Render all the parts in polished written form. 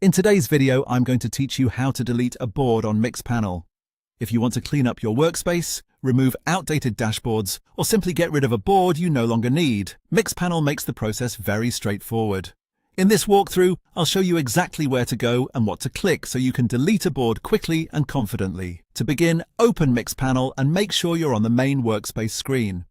In today's video, I'm going to teach you how to delete a board on Mixpanel. If you want to clean up your workspace, remove outdated dashboards, or simply get rid of a board you no longer need, Mixpanel makes the process very straightforward. In this walkthrough, I'll show you exactly where to go and what to click so you can delete a board quickly and confidently. To begin, open Mixpanel and make sure you're on the main workspace screen.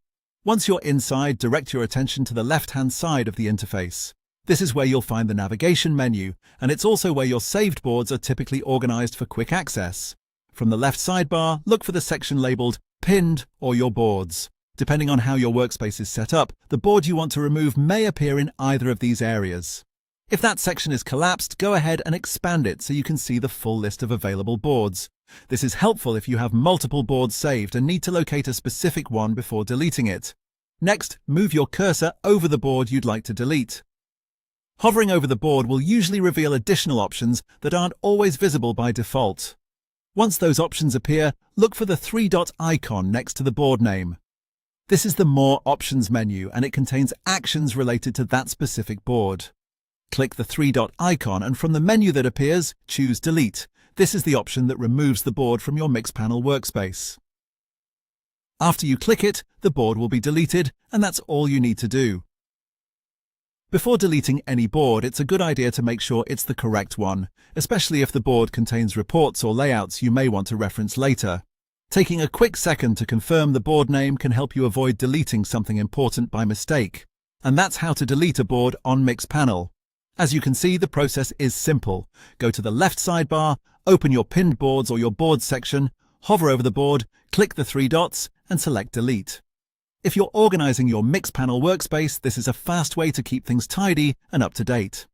Once you're inside, direct your attention to the left-hand side of the interface. This is where you'll find the navigation menu, and it's also where your saved boards are typically organized for quick access. From the left sidebar, look for the section labeled Pinned or Your Boards. Depending on how your workspace is set up, the board you want to remove may appear in either of these areas. If that section is collapsed, go ahead and expand it so you can see the full list of available boards. This is helpful if you have multiple boards saved and need to locate a specific one before deleting it. Next, move your cursor over the board you'd like to delete. Hovering over the board will usually reveal additional options that aren't always visible by default. Once those options appear, look for the three-dot icon next to the board name. This is the More Options menu, and it contains actions related to that specific board. Click the three-dot icon, and from the menu that appears, choose Delete. This is the option that removes the board from your Mixpanel workspace. After you click it, the board will be deleted, and that's all you need to do. Before deleting any board, it's a good idea to make sure it's the correct one, especially if the board contains reports or layouts you may want to reference later. Taking a quick second to confirm the board name can help you avoid deleting something important by mistake. And that's how to delete a board on Mixpanel. As you can see, the process is simple. Go to the left sidebar, open your pinned boards or your boards section, hover over the board, click the three dots, and select Delete. If you're organizing your Mixpanel workspace, this is a fast way to keep things tidy and up to date.